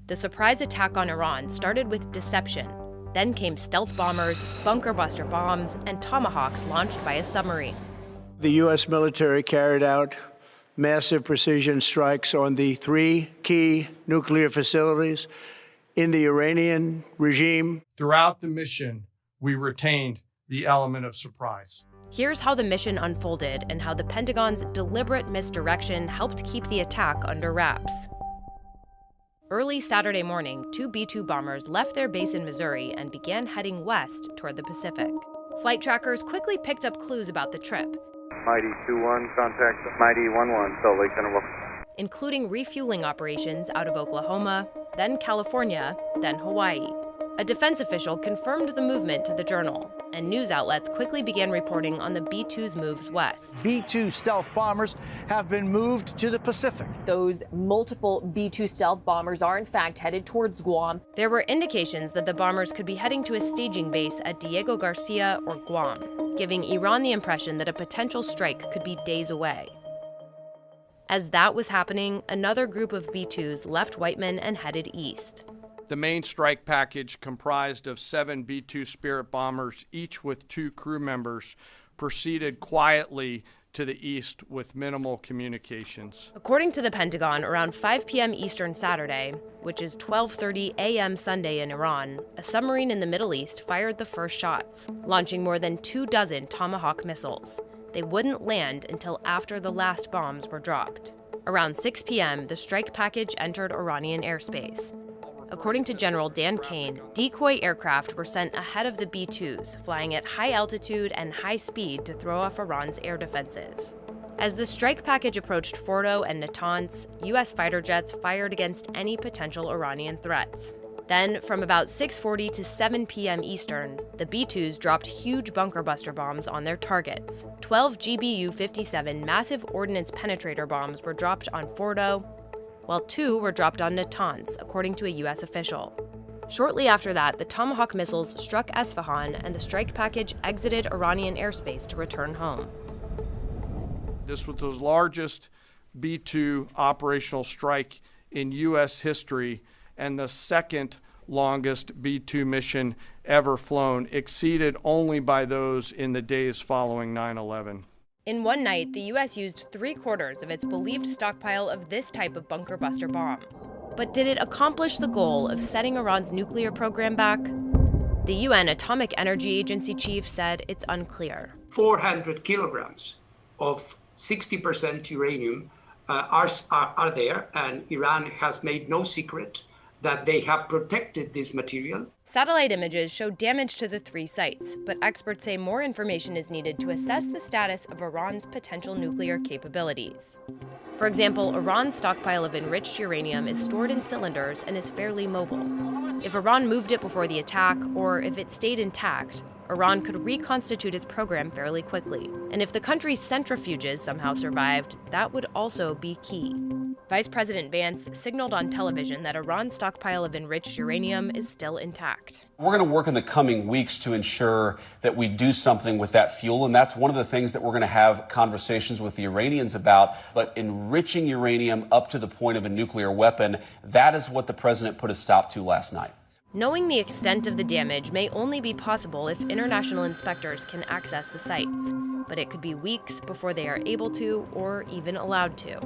The surprise attack on Iran started with deception. Then came stealth bombers, bunker buster bombs, and tomahawks launched by a submarine. The U.S. military carried out massive precision strikes on the 3 key nuclear facilities in the Iranian regime. Throughout the mission, we retained the element of surprise. Here's how the mission unfolded and how the Pentagon's deliberate misdirection helped keep the attack under wraps. Early Saturday morning, 2 B-2 bombers left their base in Missouri and began heading west toward the Pacific. Flight trackers quickly picked up clues about the trip, Mighty 2-1, contact Mighty 1-1, Salt Lake Center. including refueling operations out of Oklahoma, then California, then Hawaii. A defense official confirmed the movement to the Journal, and news outlets quickly began reporting on the B-2's moves west. B-2 stealth bombers have been moved to the Pacific. Those multiple B-2 stealth bombers are in fact headed towards Guam. There were indications that the bombers could be heading to a staging base at Diego Garcia or Guam, giving Iran the impression that a potential strike could be days away. As that was happening, another group of B-2s left Whiteman and headed east. The main strike package, comprised of 7 B-2 Spirit bombers, each with 2 crew members, proceeded quietly to the east with minimal communications. According to the Pentagon, around 5 p.m. Eastern Saturday, which is 12:30 a.m. Sunday in Iran, a submarine in the Middle East fired the first shots, launching more than 24 Tomahawk missiles. They wouldn't land until after the last bombs were dropped. Around 6 p.m., the strike package entered Iranian airspace. According to General Dan Kane, decoy aircraft were sent ahead of the B-2s, flying at high altitude and high speed to throw off Iran's air defenses. As the strike package approached Fordow and Natanz, U.S. fighter jets fired against any potential Iranian threats. Then, from about 6:40 to 7 p.m. Eastern, the B-2s dropped huge bunker buster bombs on their targets. 12 GBU-57 massive ordnance penetrator bombs were dropped on Fordow, while 2 were dropped on Natanz, according to a U.S. official. Shortly after that, the Tomahawk missiles struck Isfahan, and the strike package exited Iranian airspace to return home. This was the largest B-2 operational strike in U.S. history and the second longest B-2 mission ever flown, exceeded only by those in the days following 9/11. In one night, the U.S. used 3/4 of its believed stockpile of this type of bunker buster bomb. But did it accomplish the goal of setting Iran's nuclear program back? The UN Atomic Energy Agency chief said it's unclear. 400 kilograms of 60% uranium are there, and Iran has made no secret that they have protected this material. Satellite images show damage to the 3 sites, but experts say more information is needed to assess the status of Iran's potential nuclear capabilities. For example, Iran's stockpile of enriched uranium is stored in cylinders and is fairly mobile. If Iran moved it before the attack, or if it stayed intact, Iran could reconstitute its program fairly quickly. And if the country's centrifuges somehow survived, that would also be key. Vice President Vance signaled on television that Iran's stockpile of enriched uranium is still intact. We're going to work in the coming weeks to ensure that we do something with that fuel, and that's one of the things that we're going to have conversations with the Iranians about. But enriching uranium up to the point of a nuclear weapon, that is what the president put a stop to last night. Knowing the extent of the damage may only be possible if international inspectors can access the sites, but it could be weeks before they are able to or even allowed to.